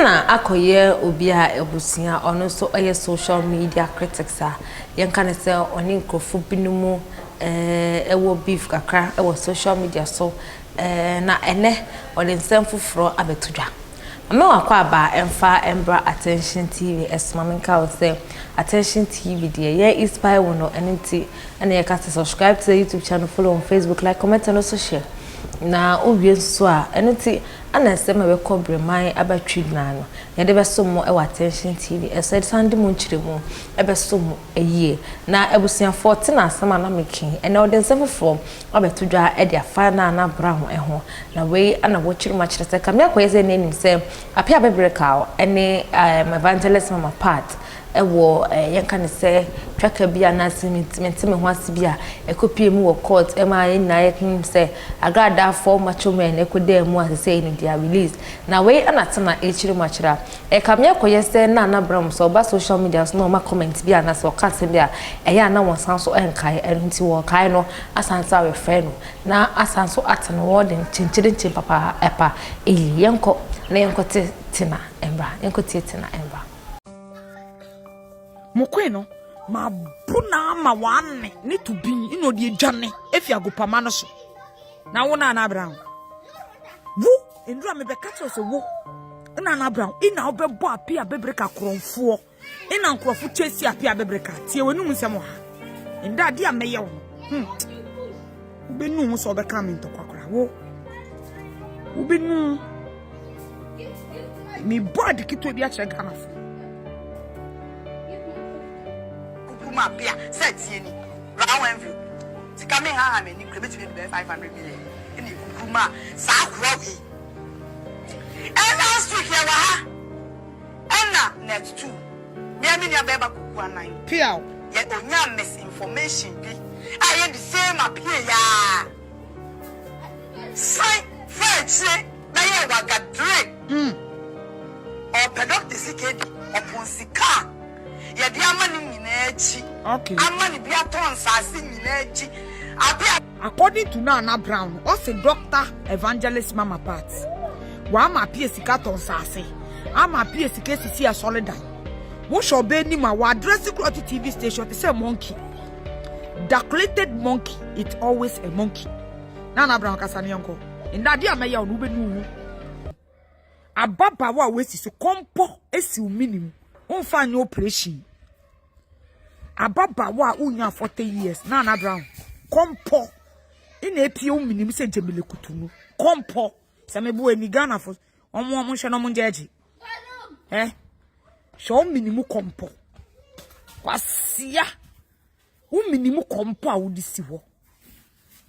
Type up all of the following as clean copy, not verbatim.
Sana akoye obia ebusia ono so oye social media critics a yenka ne se oni nkrofo binumu ewo beef kakra ewo social media so na ene oni nsem foforo abetudwa ame wakwa aba emfa embra attention TV esmamenka o se attention TV de ye inspire wono enenti ene ye ka subscribe to the YouTube channel, follow on Facebook, like, comment and also share na owie so a enenti ana sema we kobre man abatwi Naana ye de beso mo e attention TV said sande mo nchiremu e beso mo eyie na ebusia 14 asema na mekin ene odin sem from abetudwa e dia fa na bra ho ho na we ana wo chiri ma chire se kamya kweze ne nim se Appiah bebreka ene evangelist mama part ewo yenka ne se twaka bia na sentiment me ho asibia ekopie mu wo court e ma yin na yekin se Agradaa for macho men ekode mu asese in dia release na we anatena echiri machira kamye koyese na bram so ba social media so no ma comment bia na so ka se bia eya na won so enkai enti wo kai no asansa we frɛ no na asanso atene wording chinchirin papa epa yenko na yenko tina embra yenko tina embra Mokweno ma buna ma wane ni to bin ino die dwane efi agopama no so na wo na Brown wo ndura me beka to so wo na Brown ina obebo Appiah bebreka kronfo ina nkrofo chesi Appiah bebreka tie wenum nsem ha nda de ameye wo ubenu so beka me ntokwa wo ubenu mi board kito bi a che Ghana fo Appiah said any round view. To come in, I mean, you could be 500 million in the Kuma, South Rocky. And last week, and next two. Yamina Beba 19. Piao, yet on your misinformation. I had the same Appiah. Sign, French, they were got dread. Or pedoc the CKD, upon Sika. Yedi amani nyinachi. Okay. Amani biaton sasi nyinachi. According to Naana Brown, also Doctor Evangelist Mama Pat. Wa ma Appiah sikaton sasi. Ama Appiah sikesi a solid. Wo shall be ni ma wa address quality TV station to say monkey. Decorated monkey, it's always a monkey. Naana Brown kasani yonko. Inda dia meya onube nu. Ababa wa wesi so kompo esi minimum. Unfa operation ababa wa unya 40 years Naana Brown kompo ina epie minim se jemele kutunu kompo se mebu eni Ghana fo omo hwe no mo njeje so minim kompo kwasia minim kompo a wudisi ho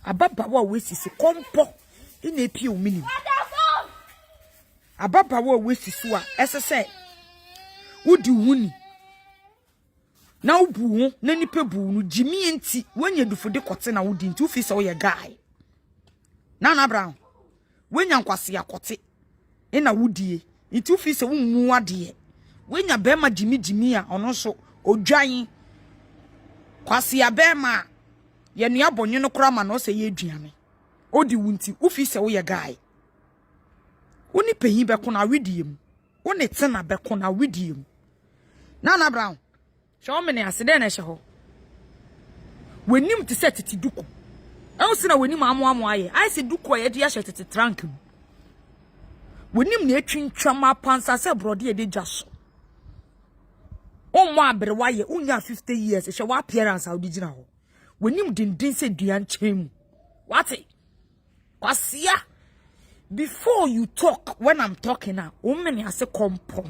ababa wa wesisi kompo ina epie minim ababa wa wesisi a esese Udi wuni na ubu na nipa bu no jimi enti wanya dufode kote na wudi enti ufi se wo ye guy Naana Brown wanya nkwase akote na wudie enti ufi se wummu ade wanya bema jimi a ono so odwan kwase abema ye nua bonye no kora ma no se ye aduane odi wunti ufi se wo ye guy woni pehin be ko na wediem woni tena be ko na wediem Naana Brown show me ne asede na hye ho wenim ti set ti duku e se na wenim amo aye ai se duku ye de hye tete trunk wenim na etwintwa ma pansa se brode ye de jaso o mo abere waye unya 50 years hye wa appearance a odijina ho wenim dindin se duan chem what kwasia before you talk when I'm talking now o me ne ase kompo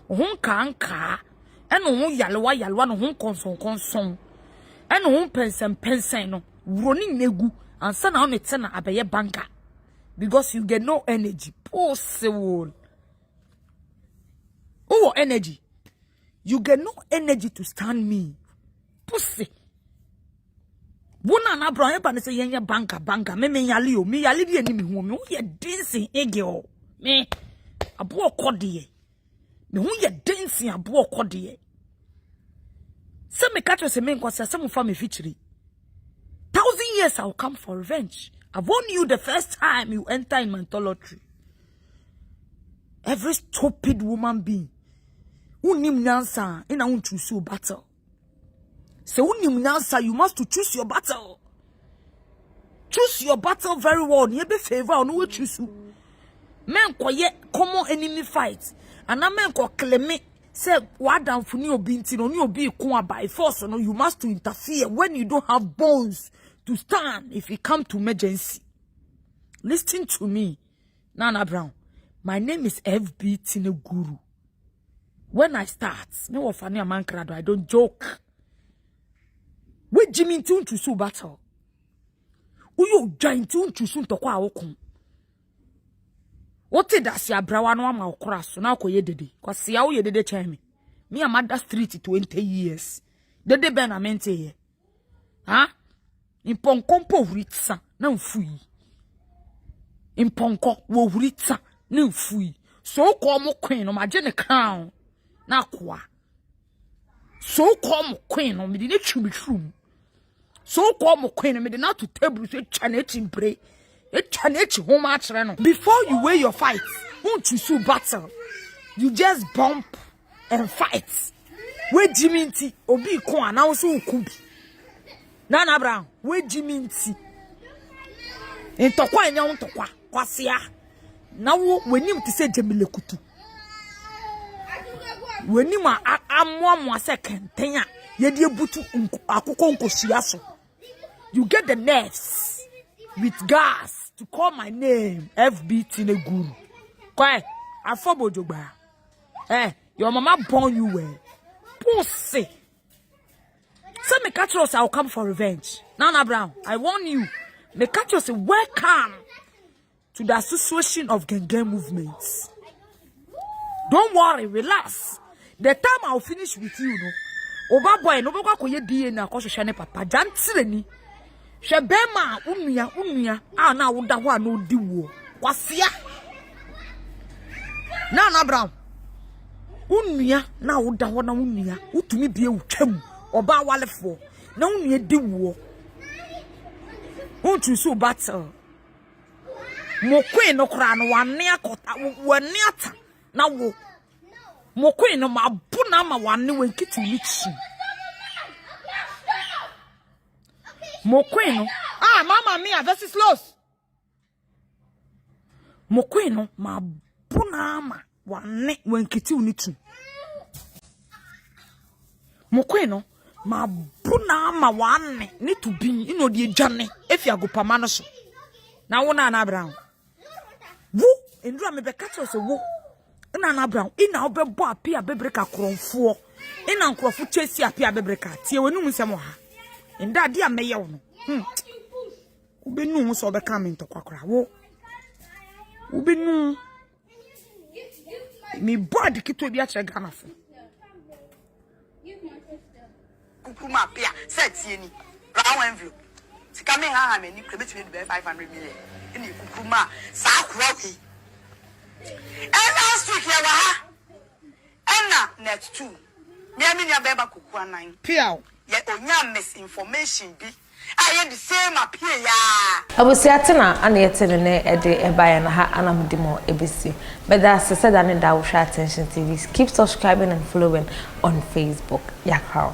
Hun kanka eno hun yalwa no hun konson eno hun pensen no wroni negu ansa na on tena abeye banka because you get no energy possible energy you get no energy to stand me pussy Naana Brown e ba ne se yenye banka me yale o me yale bi ani me hu me ye dancing egel me abo okode me hu ye dancing abo okode se me catch se me nkwase se mo fa me feature 1,000 years I'll come for revenge. I've warned you the first time you enter in my lottery. every stupid woman being. Unim nyansa ina choose your battle. So unim nyansa, you must to choose your battle. Choose your battle very well. You be favor on who choose you. Men koye common enemy fight. And a man ko claim say what down for new binti no new be by force. No, you must to interfere when you don't have bones to stand if it come to emergency. Listen to me, Nana Brown. My name is FB Tineguru. When I start, no funny man crowd, I don't joke. We Jimmy tune to so battle. You giant tune to soon to kwa okun. What did I say? Brawan one cross now ko ye dede. Cause see how ye dede chime. Me a mother street 20 years. Dede ben a mente ye. Huh? In ponkompo writsa na mfui. In ponko wo writsa na mfui. So call mo queen no ma je crown. Na kwa. So call mo queen no me de chumi chum. So call mo queen me de na to table so chanet in pray. Before you weigh your fight, won't you so battle? You just bump and fight. Where Jimmy Obi Kwa now so kubi. Nana Brown, where Jimmy in Tokwa and Yon Tokwa, Kwasia. Now when you say Jamile Kutu. When you are one second, Tenya, Yedia Butu Akukonko Siaso. You get the nerves with gas to call my name FB Tineguru. Quiet, I forbid you. Your mama born you well. Pussy. Say me catch us, I'll come for revenge. Nana Brown, I warn you. Me catch us, welcome to the Association of Genge Movements. Don't worry, relax. The time I'll finish with you, no. Oba boy, no go ko ye DNA ko hwehwe ne papa. Jantireni. Shebema unuya na woda ho a no di wo kwasia Nana Brown unuya na woda ho na unuya utumi bie utwam oba walefo na unuya di wo untu so battle mo queen no kra no wane akota wane ata na wo mo queen no ma bu na ma wane wankiti lichi Mokweno, mama mia, this is lost. Mokweno, ma bunama, wane, when kiti unitu. Mokweno, ma bunama, wane, need to be, you know, the journey, if you go pamanoso. Now, one Nana Brown. Woo, and drum me be catch us a woo. Nana Brown, in our be boy, Appiah bebreka kron 4. In uncle fu chase Appiah bebreka, tie we no samoha. And that dear mayor no. Ube no so be coming to kwakra wo. Ube no. Me body kito bi a che Ghana fo. Kukuma Appiah set tie ni. Brown envelope. Sika me ha me ni krebet me be 500 million. Ini kukuma sa akwa wi. And last week ya wa ha. And next 2. Me nya be ba kuku anan. Piao. Ye onya misinformation bi aye the same Appiah ya abusiatena ana yetene ne ede ebaya na ha anamdimo ebisi but that's said that in that attention TV. Keep subscribing and following on Facebook. Yakao.